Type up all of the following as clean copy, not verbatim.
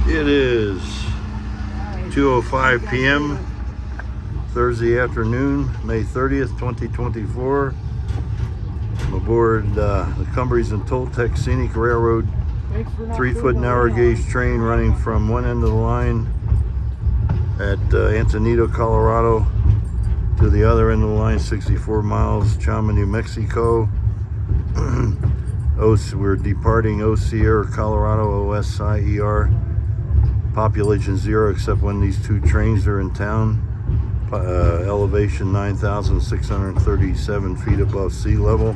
It is 2:05 p.m. Thursday afternoon, May 30th, 2024. I'm aboard the Cumbres and TOLTEC Scenic Railroad 3-foot narrow gauge train running from one end of the line at Antonito, Colorado to the other end of the line, 64 miles, Chama, New Mexico. We're departing Osier, Colorado, Osier. Population 0 except when these two trains are in town. Elevation 9,637 feet above sea level.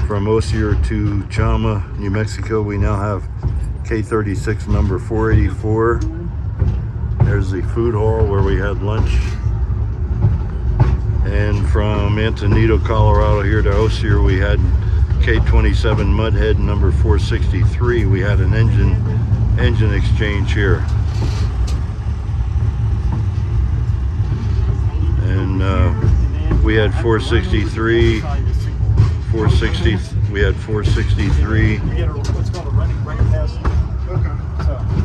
From Osier to Chama, New Mexico, we now have K36 number 484. There's the food hall where we had lunch. And from Antonito, Colorado here to Osier, we had K27 Mudhead number 463. We had an engine exchange here. And we had 463, 460, we had 463.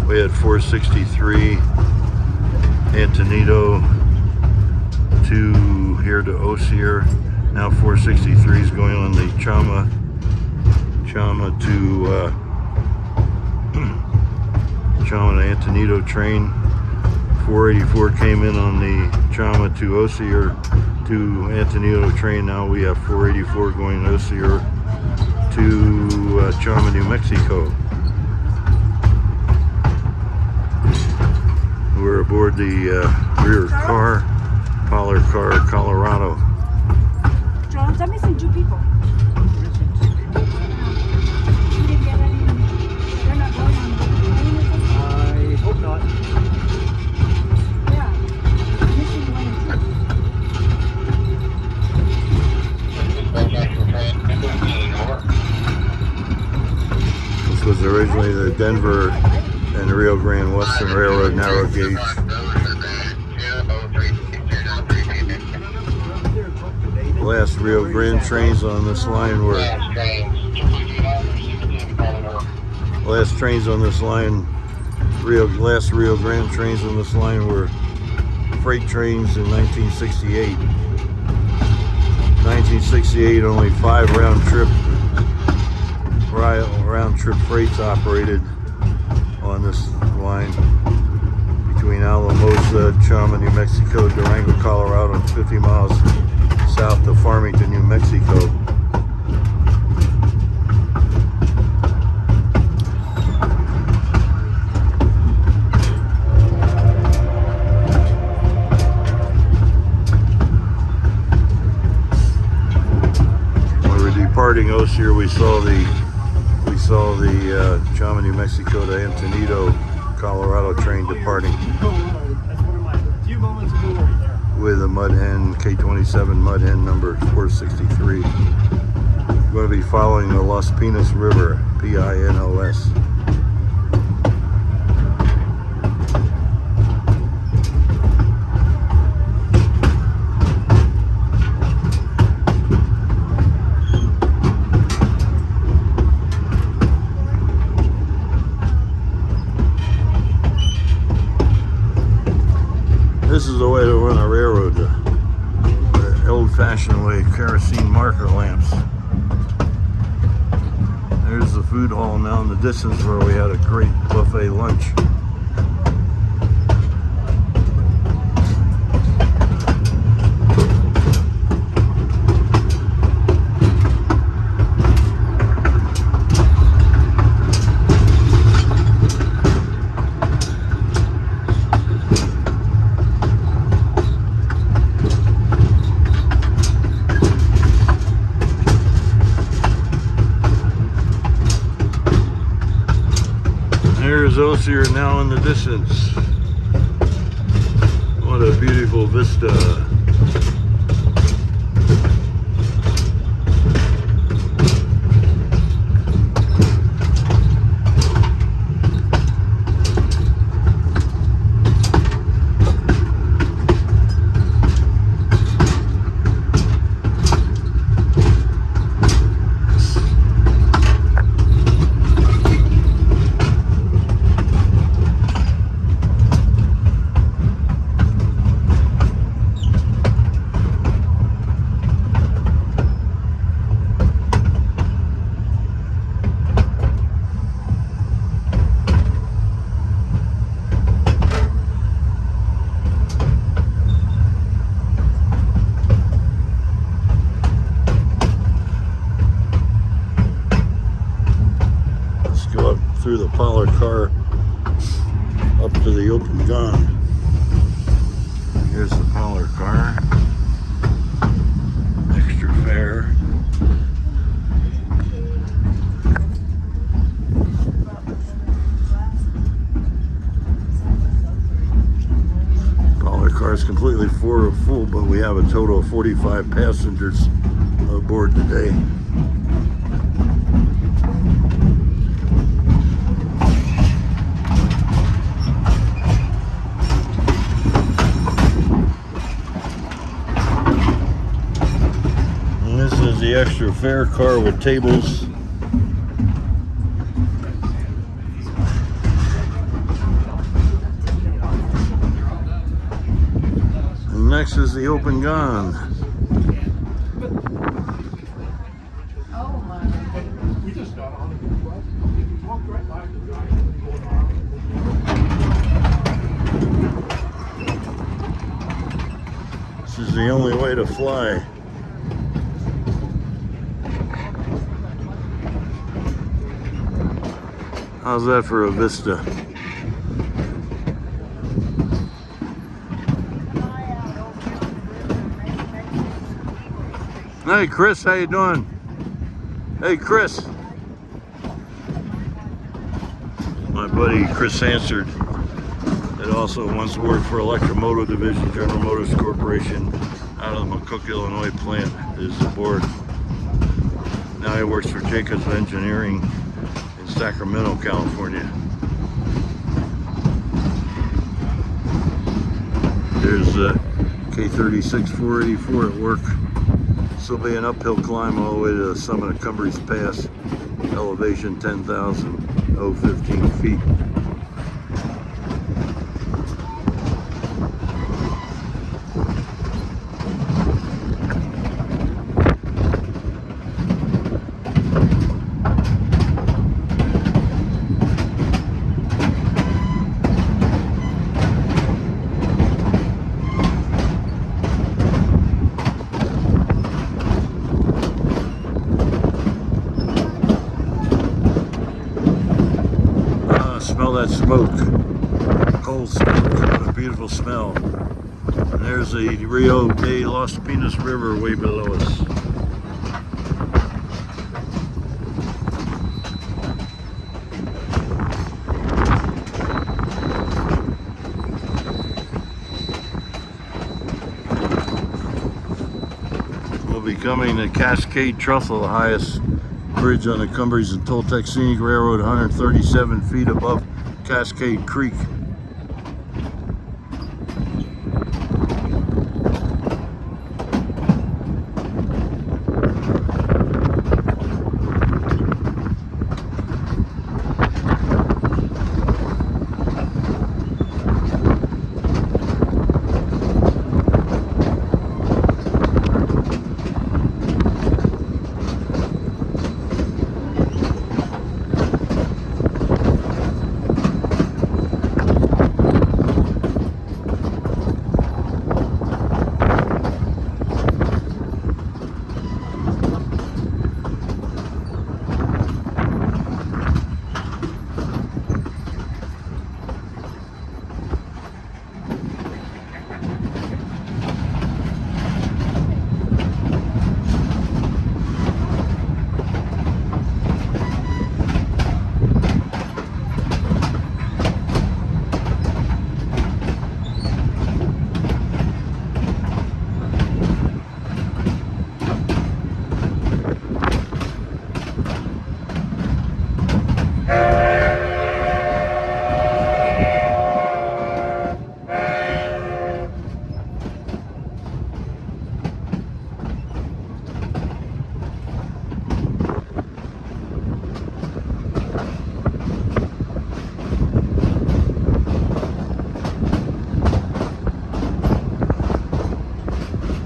We had 463 Antonito to here to Osier. Now 463 is going on the Chama to Chama to Antonito train. 484 came in on the Chama to Osier to Antonito train. Now we have 484 going Osier to Chama, New Mexico. We're aboard the rear car, parlor car, Colorado. John, I'm missing two people. I hope not. This was originally the Denver and Rio Grande Western Railroad narrow gauge. The last Rio Grande trains on this line were last Rio Grande trains on this line were freight trains in 1968. 1968, only 5 round trip freights operated on this line between Alamosa, Chama, New Mexico, Durango, Colorado, and 50 miles south of Farmington, New Mexico. When we were departing Osier, we saw the Chama, New Mexico to Antonito, Colorado train departing with a mud hen, K27 mud hen number 463. We're going to be following the Los Pinos River, Pinos. This is the way to run a railroad, the old-fashioned way, kerosene marker lamps. There's the food hall now in the distance where we had a great buffet lunch. There's Osier now in the distance. What a beautiful vista. Let's go up through the parlor car up to the open gun. Here's the parlor car. Extra fare. Parlor car is completely full, but we have a total of 45 passengers aboard today. This is the extra fare car with tables. And next is the open gun. This is the only way to fly. How's that for a vista? Hey Chris, how you doing? Hey Chris. My buddy Chris answered that also once worked for Electromotive Division, General Motors Corporation out of the McCook, Illinois plant, is aboard. Now he works for Jacobs Engineering in Sacramento, California. There's K36 484 at work. This will be an uphill climb all the way to the summit of Cumbres Pass, elevation 10,015 feet. Smell that smoke, coal smoke, what a beautiful smell. And there's the Rio de los Pinos River way below us. We'll be coming to Cascade Trestle, the highest bridge on the Cumbres and TOLTEC Scenic Railroad, 137 feet above Cascade Creek.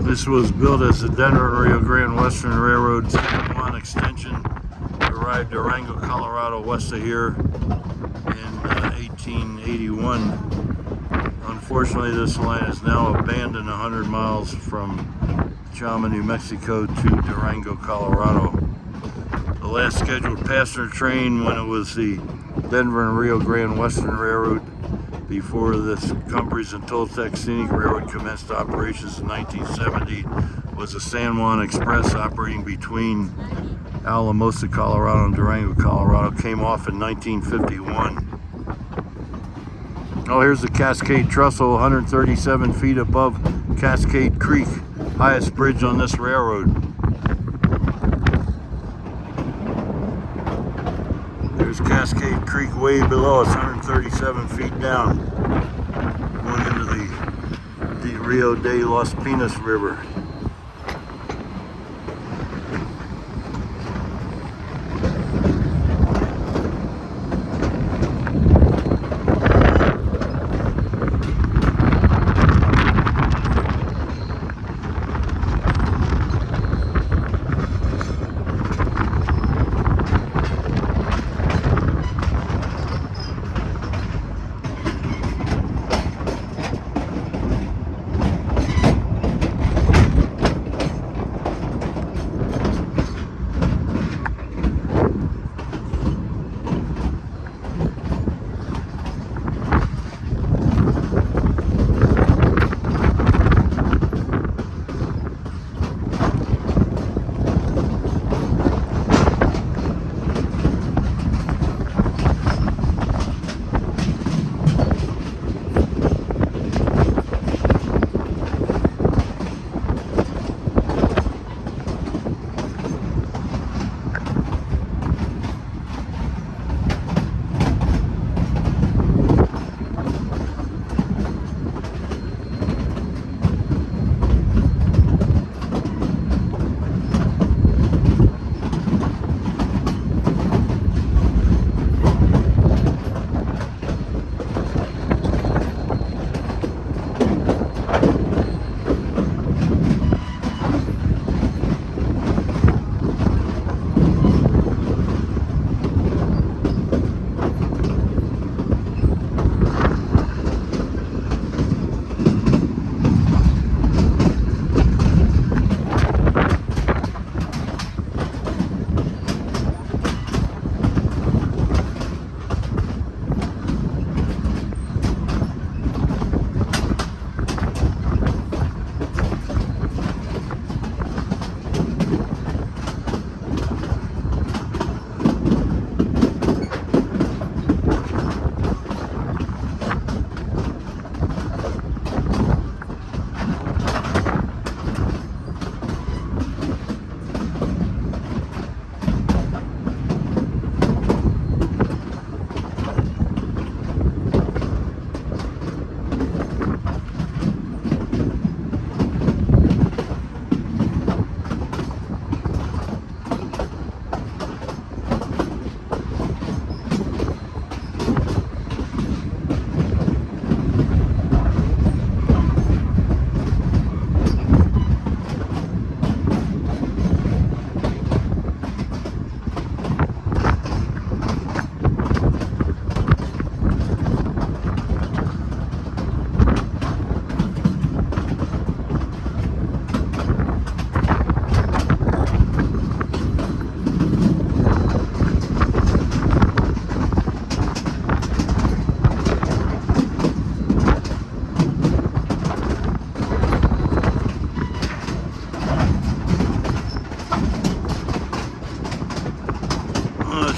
This was built as the Denver and Rio Grande Western Railroad's One extension. Arrived Durango, Colorado, west of here in 1881. Unfortunately, this line is now abandoned 100 miles from Chama, New Mexico to Durango, Colorado. the last scheduled passenger train when it was the Denver and Rio Grande Western Railroad before this Cumbres and TOLTEC Scenic Railroad commenced operations in 1970 was the San Juan Express operating between Alamosa, Colorado and Durango, Colorado. Came off in 1951. Oh, here's the Cascade Trestle, 137 feet above Cascade Creek, highest bridge on this railroad. There's Cascade Creek way below us, 137 feet down, going into the Rio de los Pinos River.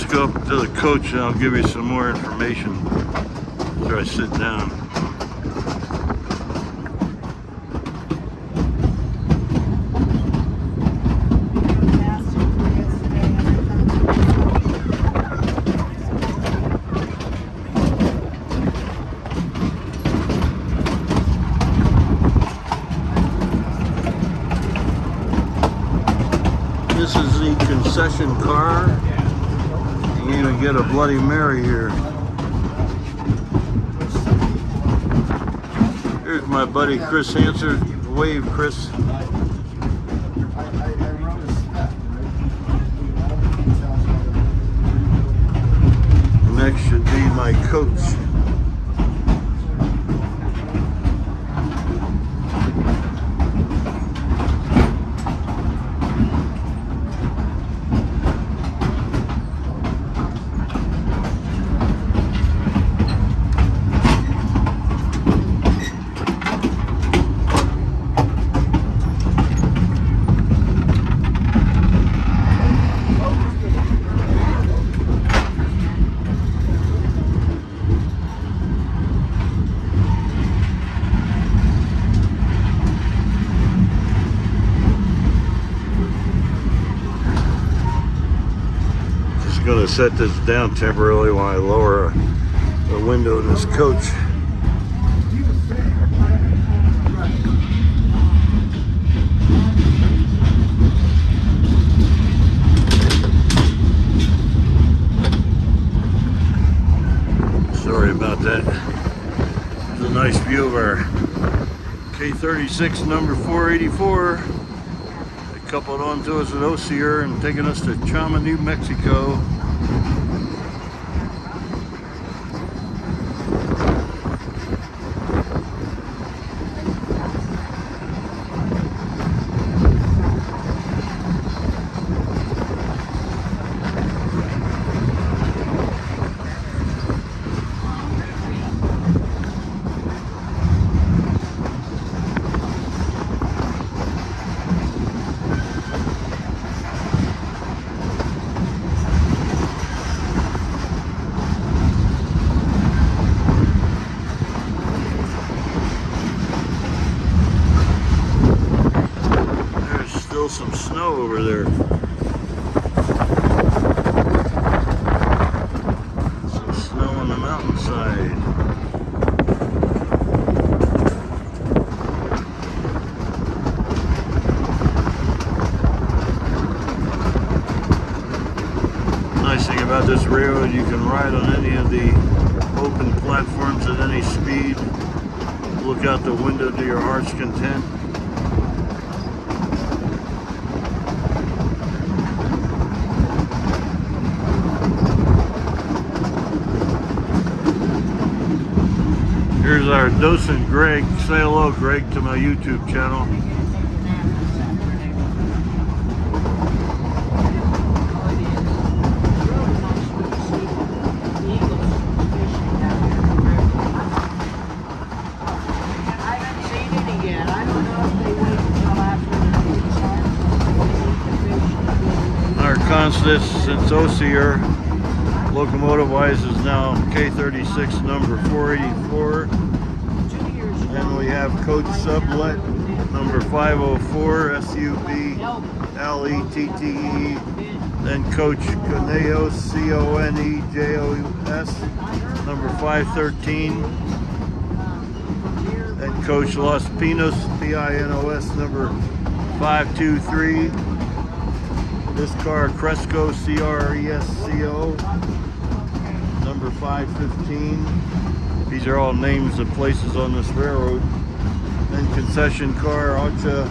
Go up to the coach and I'll give you some more information after I sit down. This is the concession car. You even get a Bloody Mary here. Here's my buddy Chris Hanser. Wave, Chris. Next should be my coach. set this down temporarily while I lower the window in this coach. Sorry about that. It's a nice view of our K36 number 484. They coupled onto us at Osier and taking us to Chama, New Mexico. Some snow over there. Some snow on the mountainside. Nice thing about this railroad, you can ride on any of the open platforms at any speed. Look out the window to your heart's content. Here's our docent Greg. Say hello, Greg, to my YouTube channel. I haven't seen any yet. I don't know if they wait until after the Our constant since Osier, locomotive wise, is now K36 number 484. And we have coach sublet number 504, SUBLETTE. Then coach Conejos, CONEJOS, number 513. Then coach Los Pinos, PINOS, number 523. This car, Cresco, CRESCO, number 515. These are all names of places on this railroad. Then concession car, Archuleta,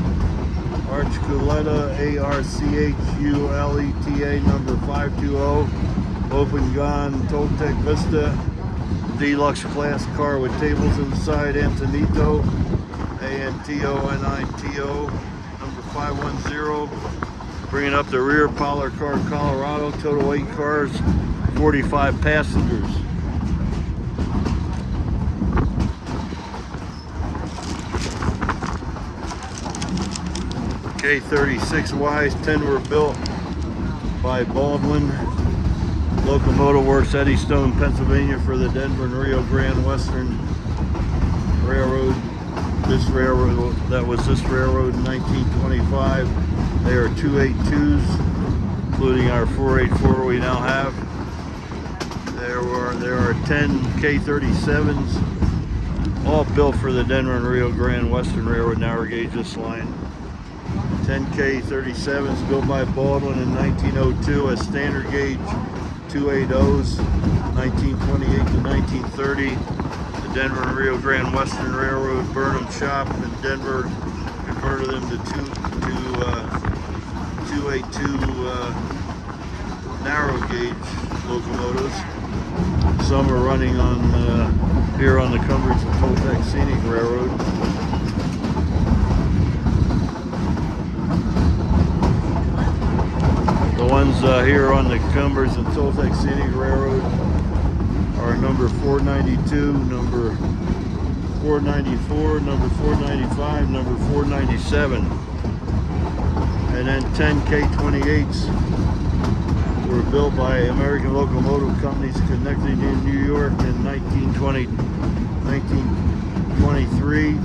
ARCHULETA, number 520. Open gun, Toltec Vista, deluxe class car with tables inside, Antonito, ANTONITO, number 510. Bringing up the rear, parlor car, Colorado, total 8 cars, 45 passengers. K36Ys, 10 were built by Baldwin Locomotive Works, Eddystone, Pennsylvania, for the Denver and Rio Grande Western Railroad. This railroad, that was this railroad in 1925. They are 282s, including our 484 we now have. There are 10 K37s, all built for the Denver and Rio Grande Western Railroad, narrow gauge this line. 10 K37s built by Baldwin in 1902 as standard gauge 280s, 1928 to 1930. The Denver and Rio Grande Western Railroad Burnham Shop in Denver converted them to 282 narrow gauge locomotives. Some are running on here on the Cumbres and TOLTEC Scenic Railroad. The ones here on the Cumbres and TOLTEC Scenic Railroad are number 492, number 494, number 495, number 497. And then 10 K28s were built by American Locomotive Companies connecting in New York in 1923.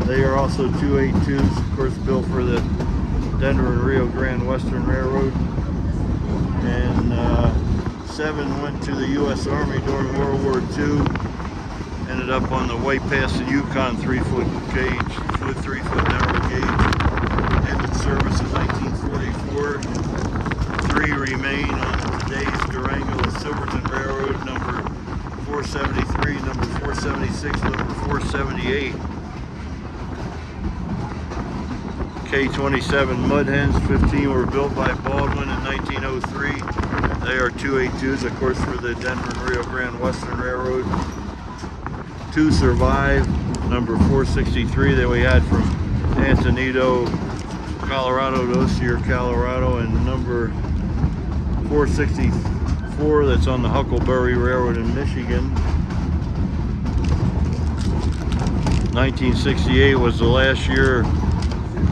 They are also 282s, of course, built for the Denver and Rio Grande Western Railroad. And 7 went to the U.S. Army during World War II. Ended up on the way past the Yukon 3-foot gauge, 3-foot narrow gauge. Ended service in 1944. 3 remain on today's Durango-Silverton Railroad, number 473, number 476, number 478. K-27 mud hens, 15 were built by Baldwin in 1903. They are 282s, of course, for the Denver and Rio Grande Western Railroad. 2 survive, number 463 that we had from Antonito, Colorado to Osier, Colorado, and number 464 that's on the Huckleberry Railroad in Michigan. 1968 was the last year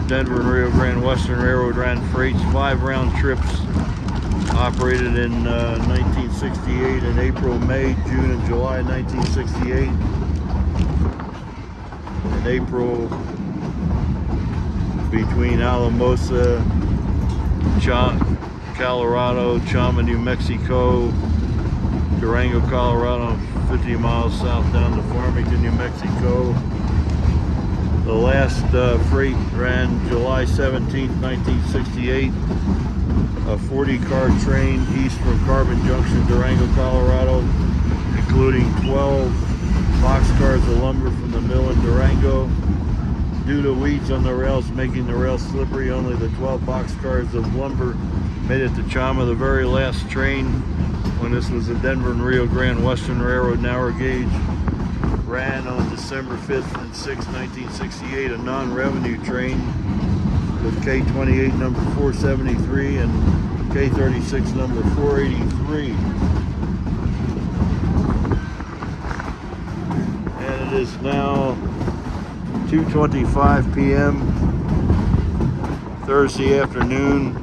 Denver and Rio Grande Western Railroad ran freights, 5 round trips operated in 1968 in April, May, June, and July 1968. In April, between Alamosa, Colorado, Chama, New Mexico, Durango, Colorado, 50 miles south down to Farmington, New Mexico. The last freight ran July 17, 1968, a 40-car train east from Carbon Junction, Durango, Colorado, including 12 boxcars of lumber from the mill in Durango. Due to weeds on the rails making the rails slippery, only the 12 boxcars of lumber made it to Chama. The very last train, when this was the Denver and Rio Grande Western Railroad narrow gauge, ran on December 5th and 6th, 1968, a non-revenue train with K-28 number 473 and K-36 number 483. And it is now 2:25 p.m. Thursday afternoon,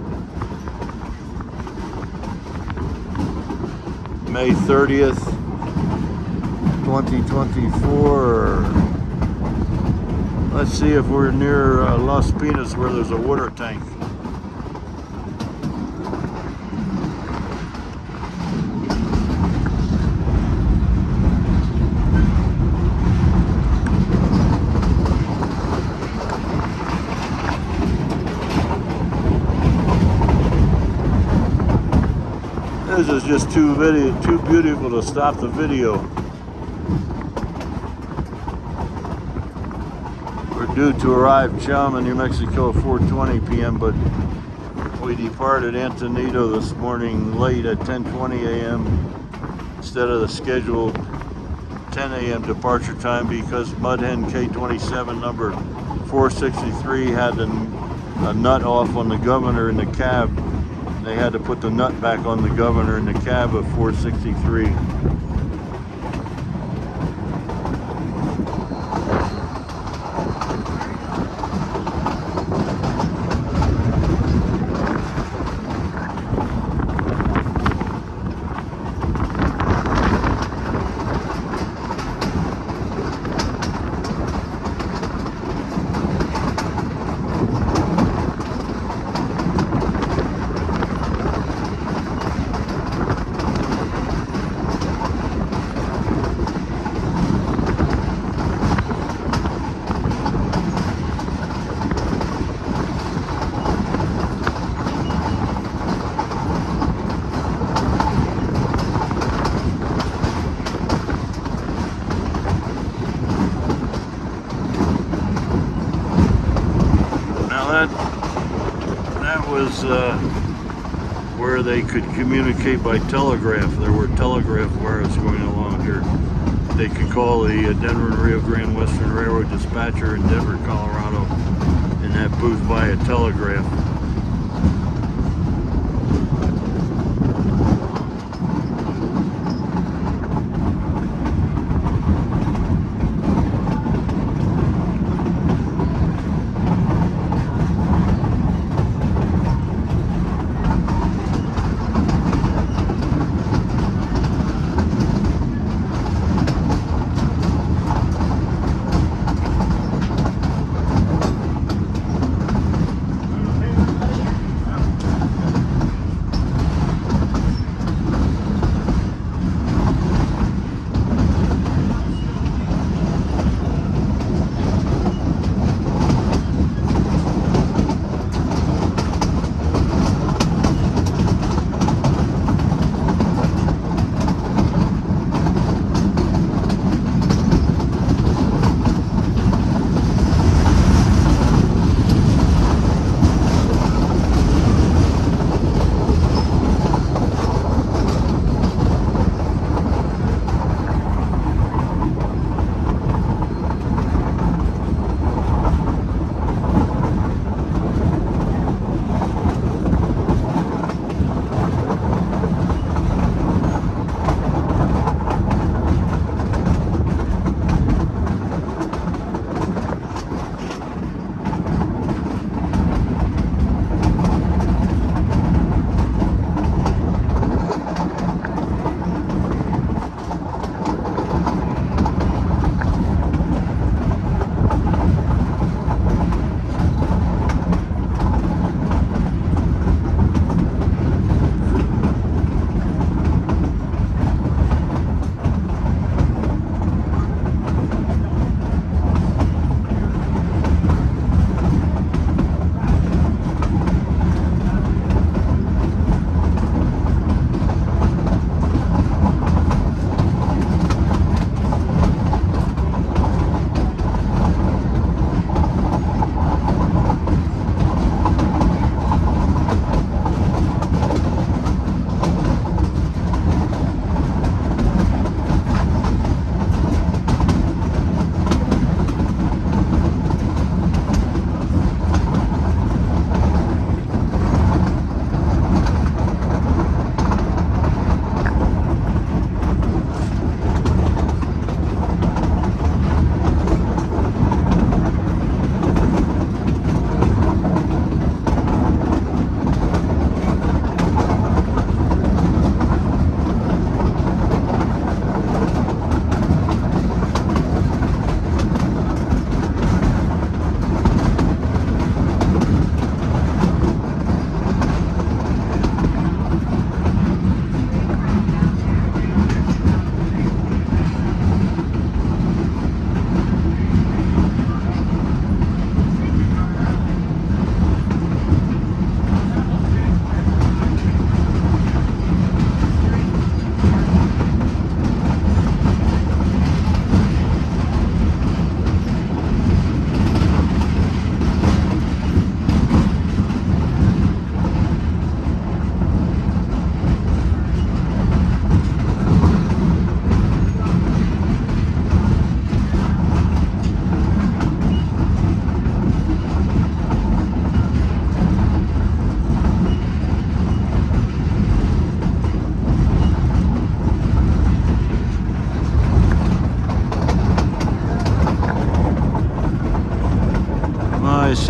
May 30th, 2024. Let's see if we're near Los Pinos where there's a water tank. This is just too beautiful to stop the video. We're due to arrive Chama, New Mexico at 4:20 p.m., but we departed Antonito this morning late at 10:20 a.m. instead of the scheduled 10 a.m. departure time because Mudhen K-27 number 463 had a nut off on the governor in the cab. They had to put the nut back on the governor in the cab of 463. That was where they could communicate by telegraph. There were telegraph wires going along here. They could call the Denver and Rio Grande Western Railroad dispatcher in Denver, Colorado, in that booth via telegraph.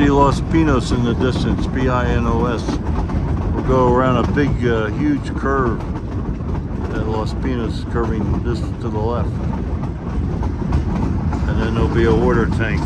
see Los Pinos in the distance, Pinos. We'll go around a big, huge curve at Los Pinos, curving this to the left. And then there'll be a water tank.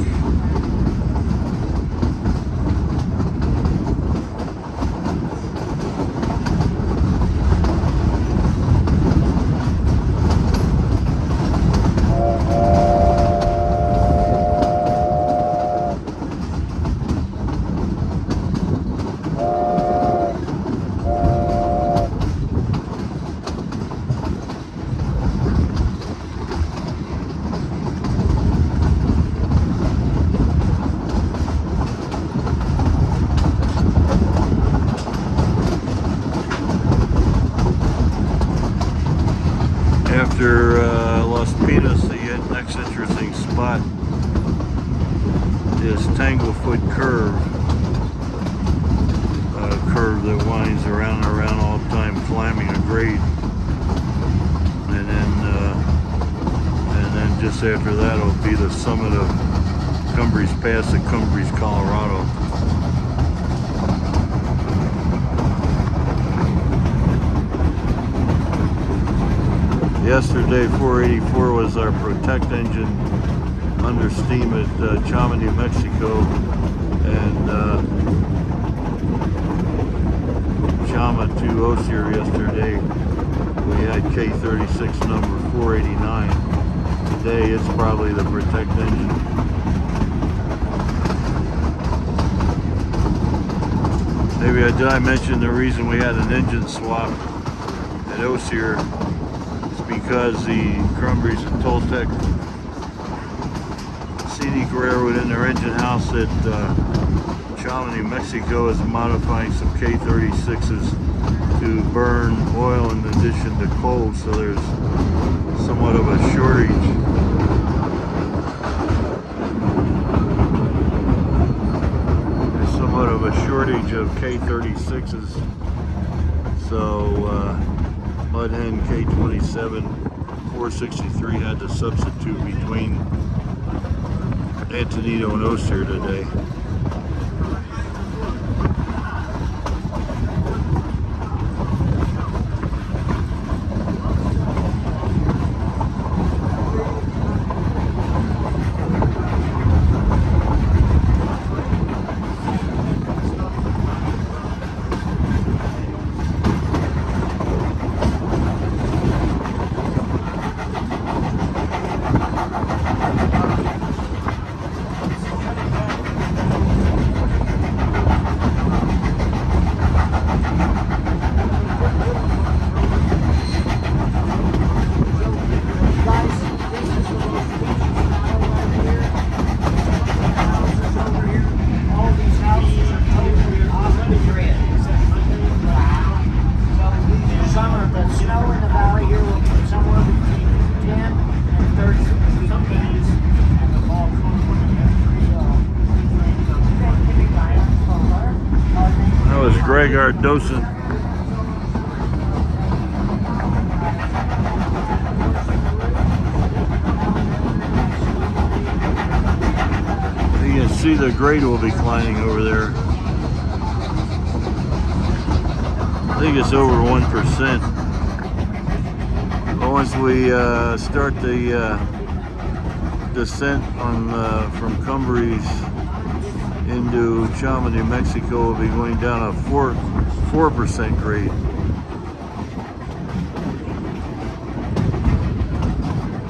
After Los Pinos, the next interesting spot is Tanglefoot Curve. A curve that winds around and around all the time, climbing a grade. And then just after that will be the summit of Cumbres Pass at Cumbres, Colorado. Yesterday, 484 was our protect engine under steam at Chama, New Mexico, and Chama to Osier yesterday. We had K36 number 489. Today, it's probably the protect engine. Maybe did I mention the reason we had an engine swap at Osier? Because the Cumbres and TOLTEC Scenic Railroad in their engine house at Chama, New Mexico is modifying some K36s to burn oil in addition to coal, so there's somewhat of a shortage. There's somewhat of a shortage of K36s, so Mudhen K27 463 had to substitute between Antonito and Osier today. Our docent. You can see the grade will be climbing over there. I think it's over 1%. But once we start the descent on from Cumbres into Chama, New Mexico, will be going down a 4% grade.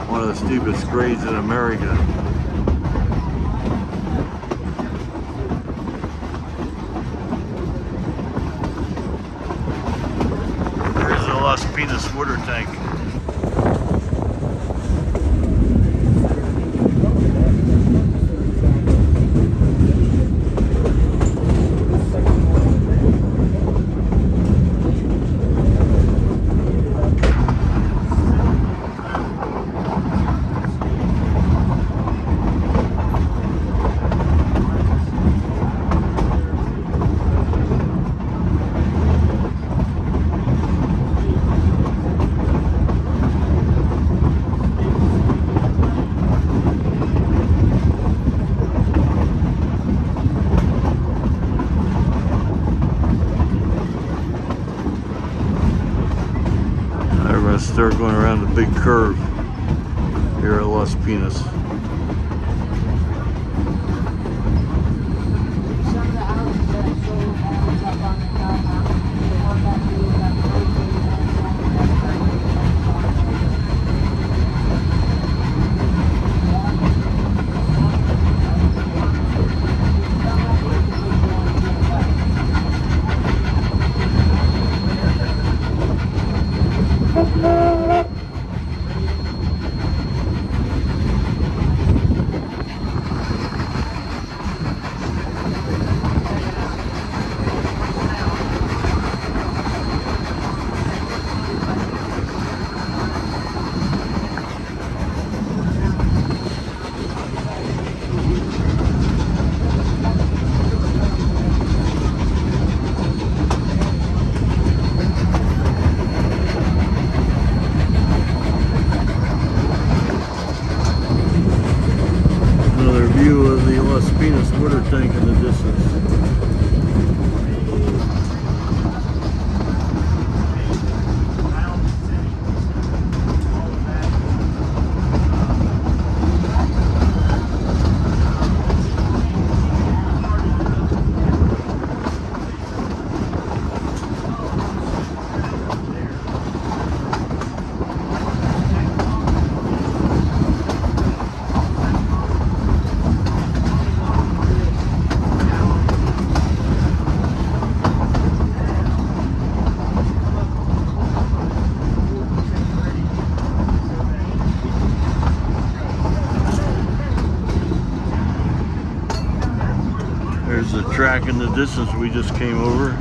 One of the steepest grades in America. There's the Los Pinos water tank. coming around the big curve here at Los Pinos. Some of the houses that are sold homes up on the Chama, the one that we got Another view of the Los Pinos water tank in the distance. There's the track in the distance we just came over.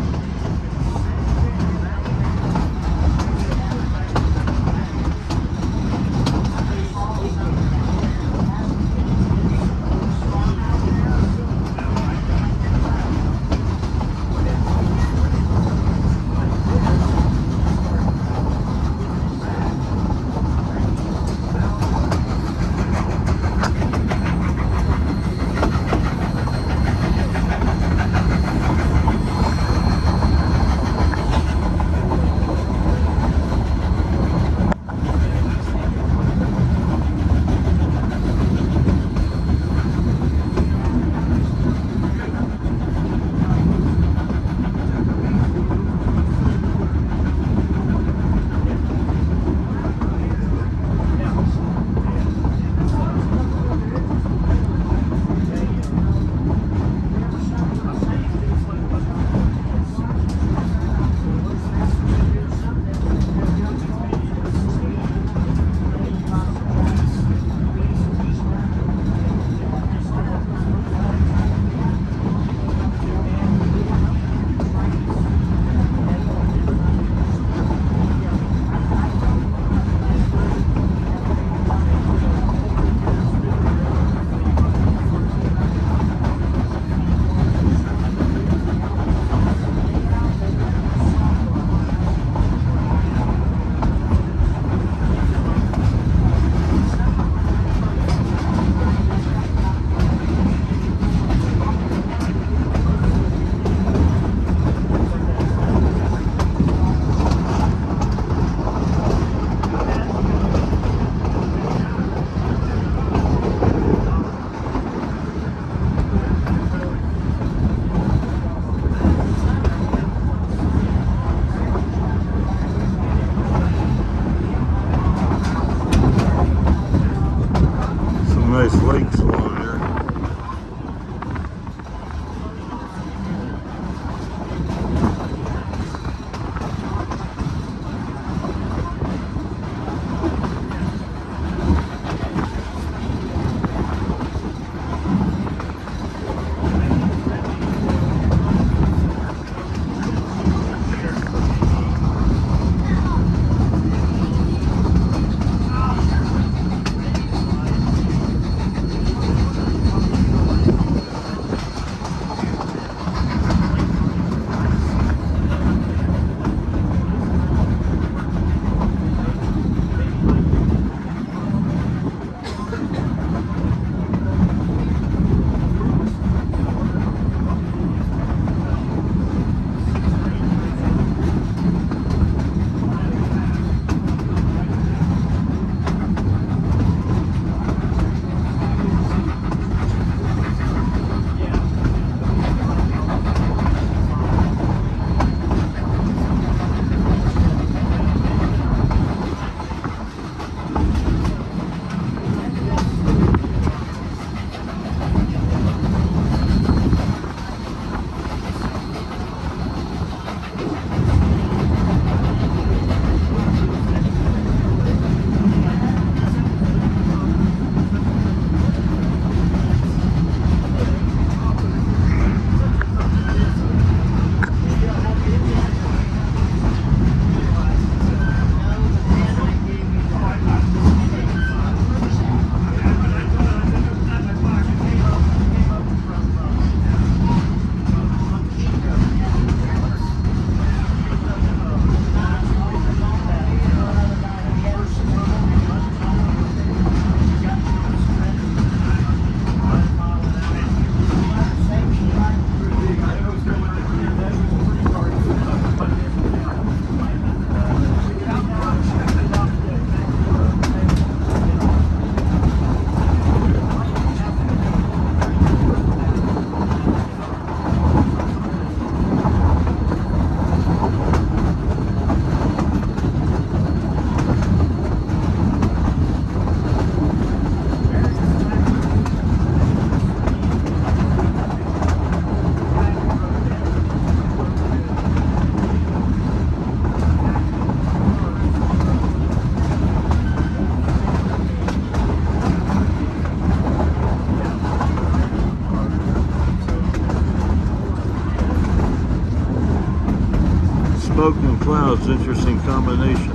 Nice lakes along here. clouds, interesting combination.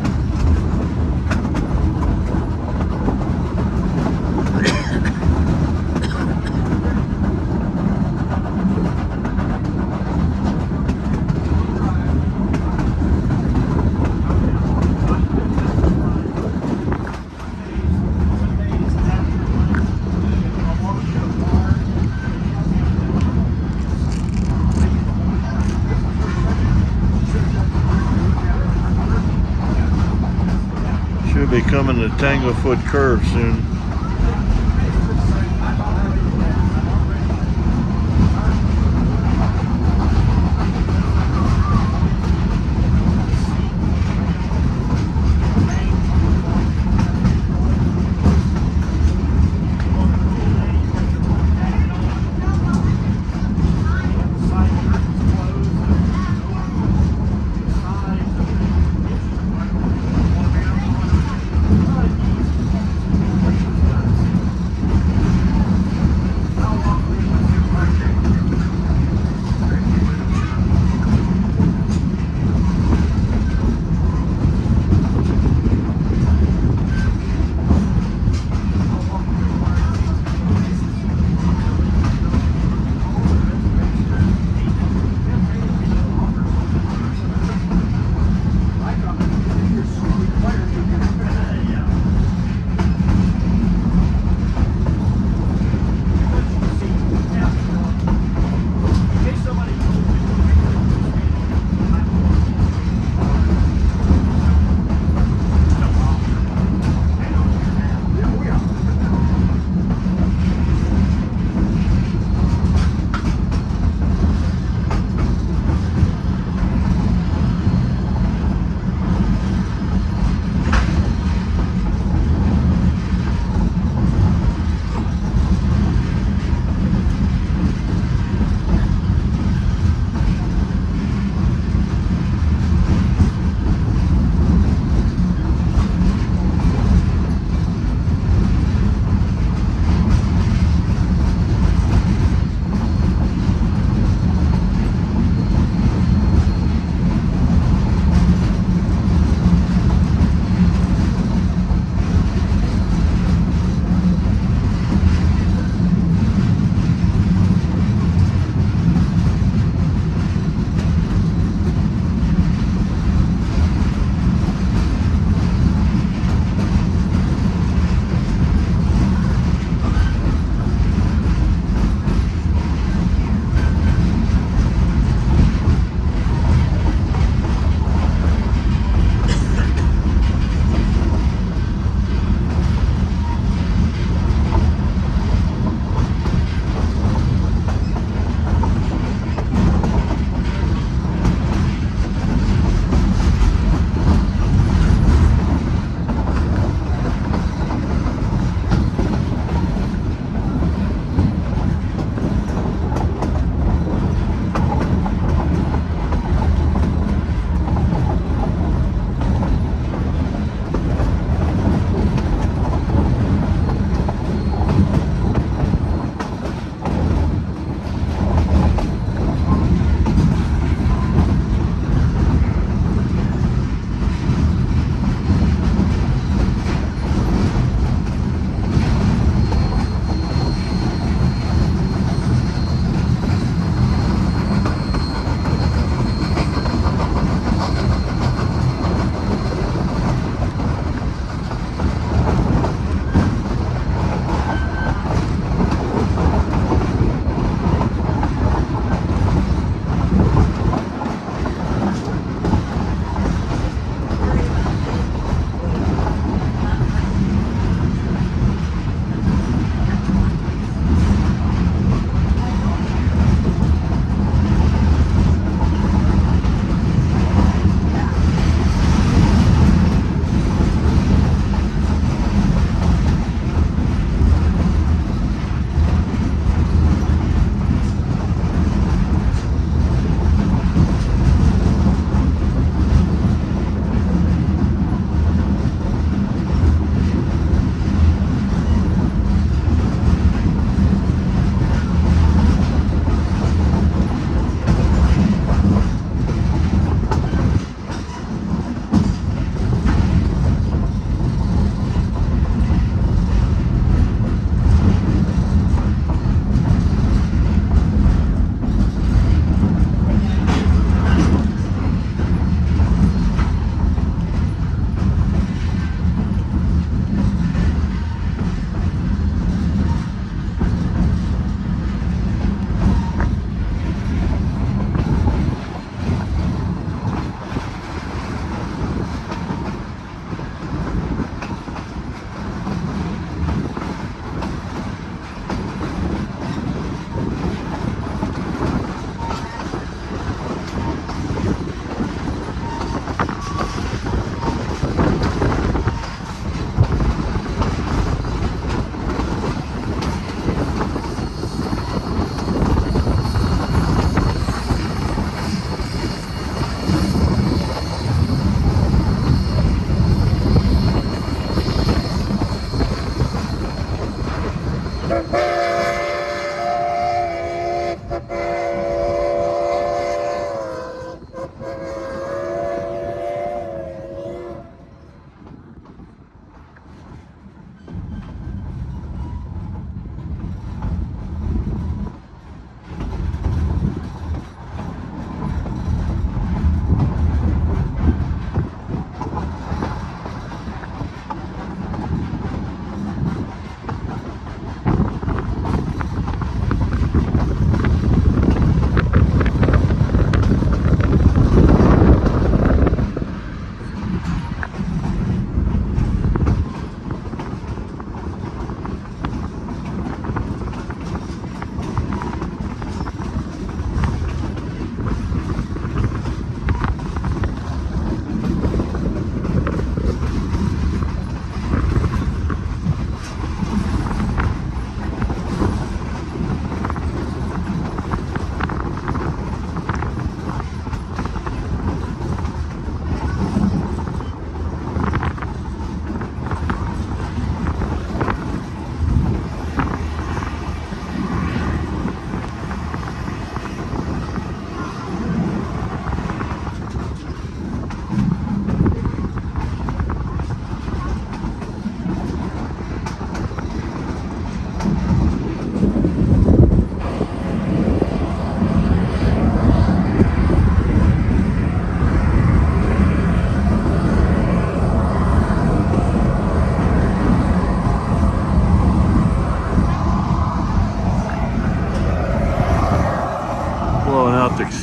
Should be coming to Tanglefoot curve soon.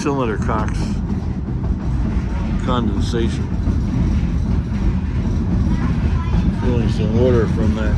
cylinder cocks condensation. Feeling some water from that.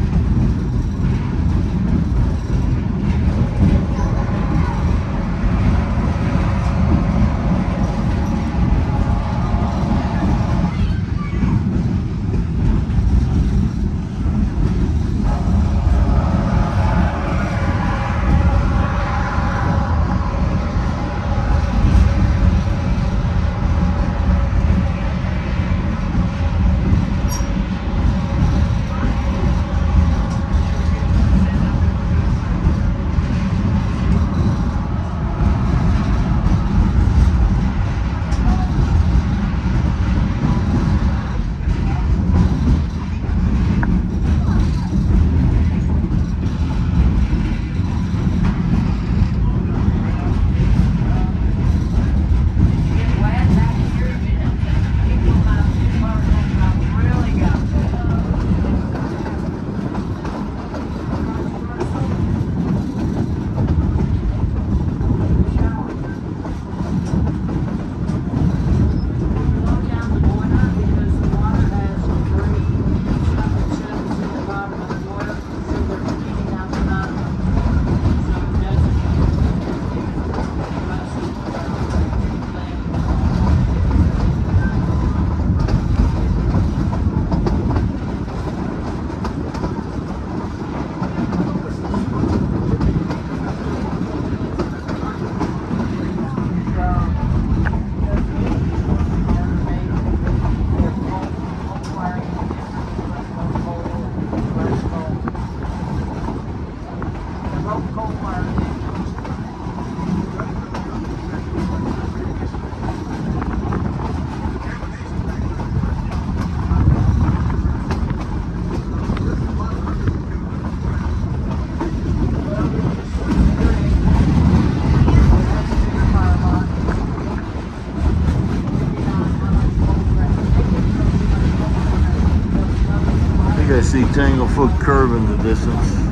I see Tanglefoot curve in the distance.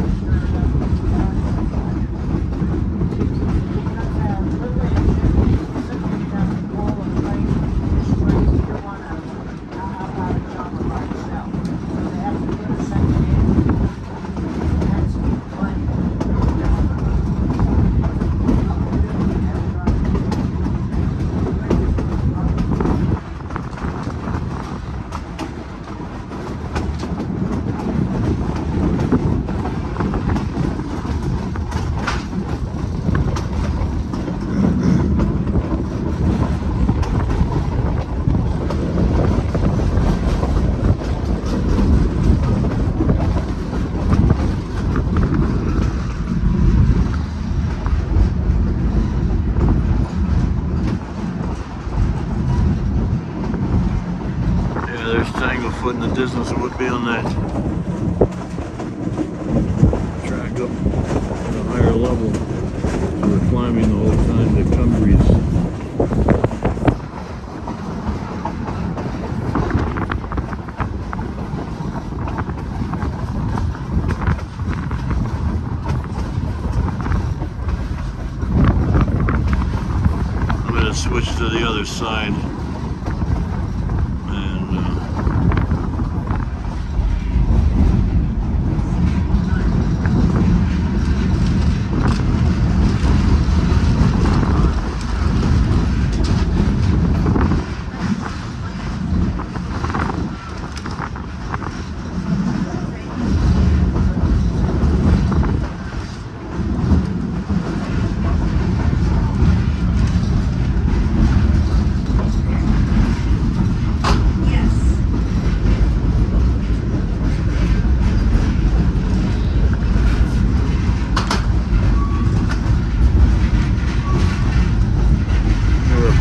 Tanglefoot in the distance would be on that track up at a higher level. So we're climbing the whole time to Cumbres. I'm going to switch to the other side.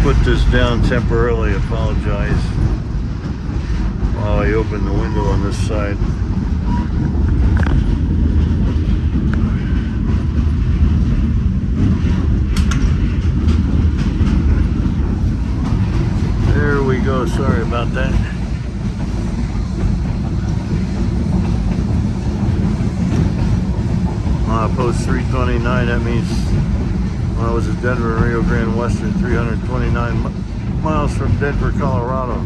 Put this down temporarily, apologize, while I open the window on this side. There we go, sorry about that. Post 329, that means When I was at Denver and Rio Grande Western, 329 miles from Denver, Colorado.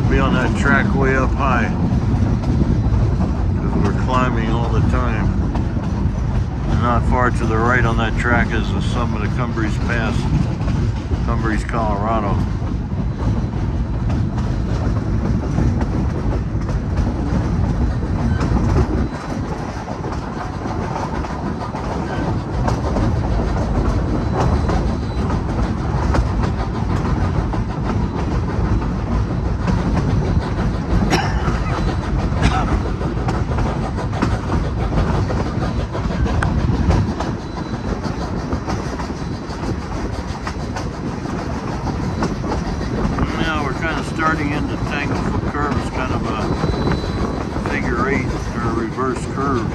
Be on that track way up high because we're climbing all the time. And not far to the right on that track is the summit of Cumbres Pass, Cumbres, Colorado. Starting into Tanglefoot curve is kind of a figure 8 or a reverse curve.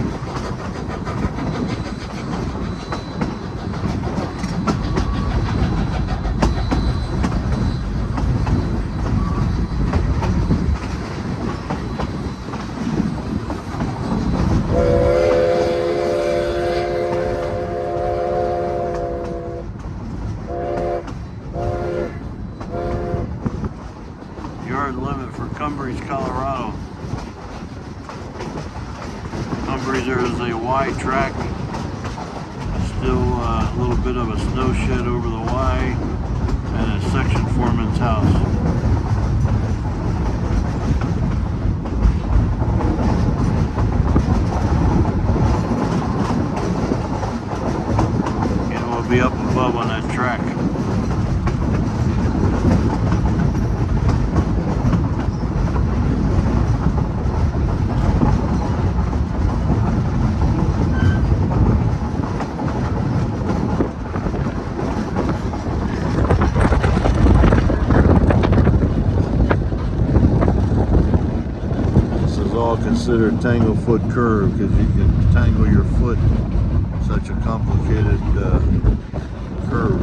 Yard limit for Cumbres, Colorado. Cumbres, there is a Y track. Still a little bit of a snow shed over the Y and a section foreman's house. And we'll be up above on that track. All considered Tanglefoot curve because you can tangle your foot. Such a complicated curve.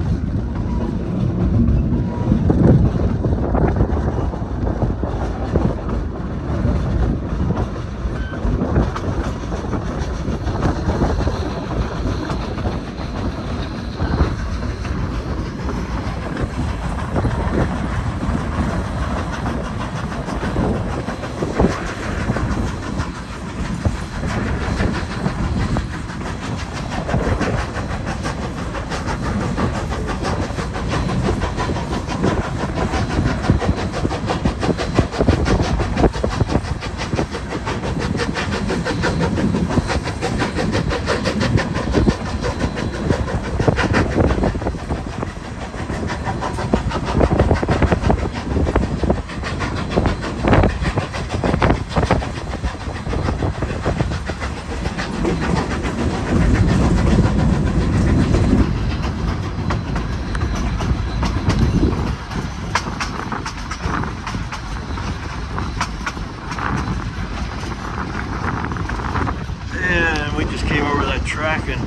Track, and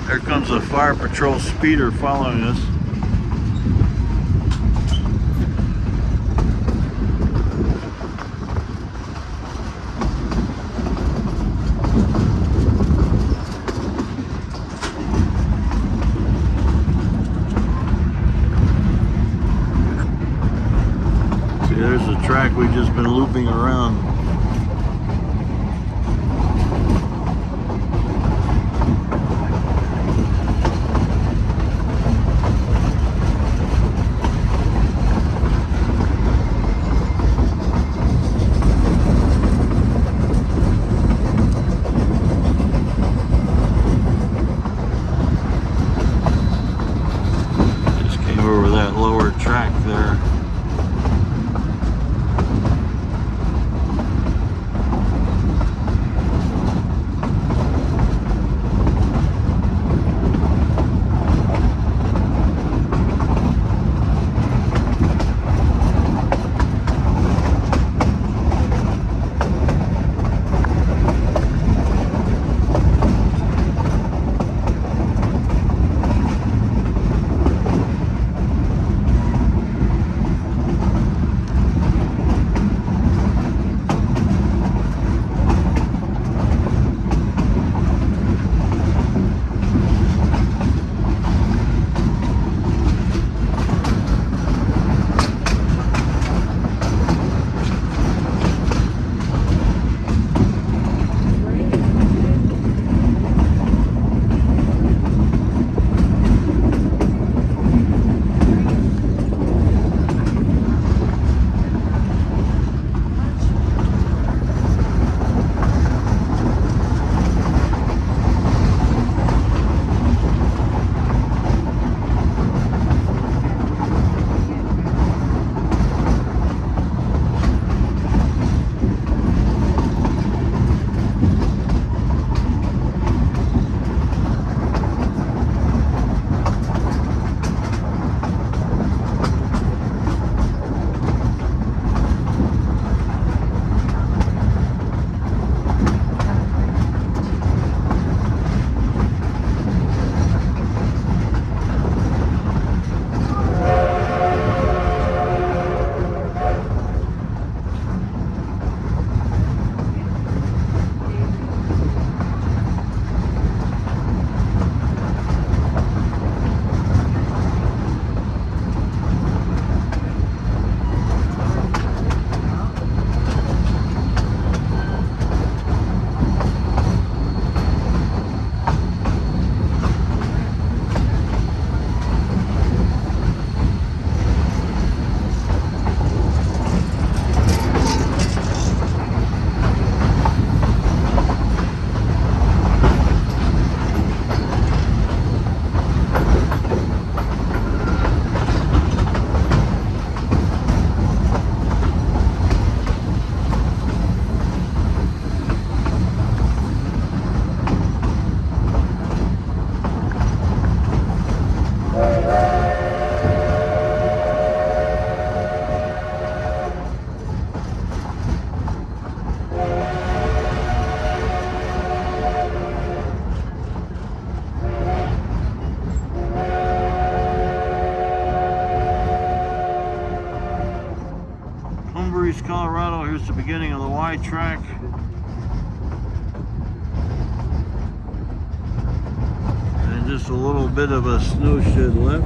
there comes a fire patrol speeder following us. See, there's the track we've just been looping around. beginning of the Y track. And just a little bit of a snow shed left.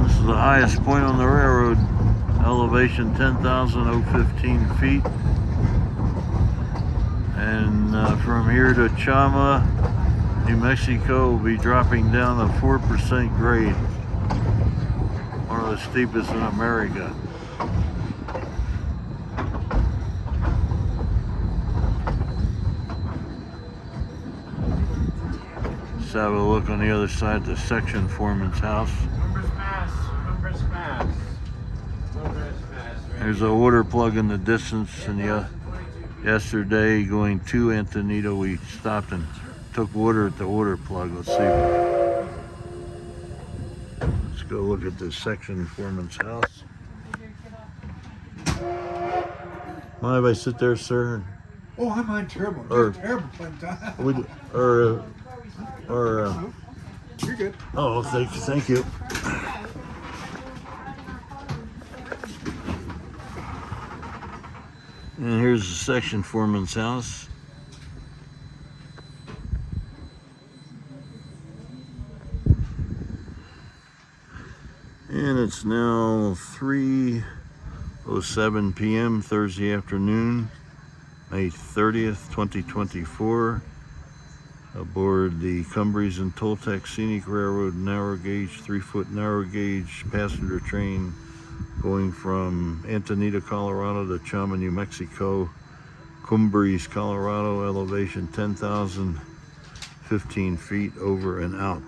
This is the highest point on the railroad. Elevation 10,015 feet. And from here to Chama, New Mexico will be dropping down a 4% grade. One of the steepest in America. Let's have a look on the other side of the section foreman's house. Cumbres, Mass. There's a water plug in the distance, and yesterday going to Antonito, we stopped and took water at the water plug. Let's go look at this section foreman's house. Mind if I sit there, sir? Oh, I'm on terrible. Or- Terrible playing time. You're good. Oh, thank you. And here's the section foreman's house. And it's now 3:07 p.m. Thursday afternoon, May 30th, 2024. Aboard the Cumbres and TOLTEC Scenic Railroad narrow gauge, 3-foot narrow gauge passenger train going from Antonito, Colorado to Chama, New Mexico. Cumbres, Colorado, elevation 10,015 feet over and out.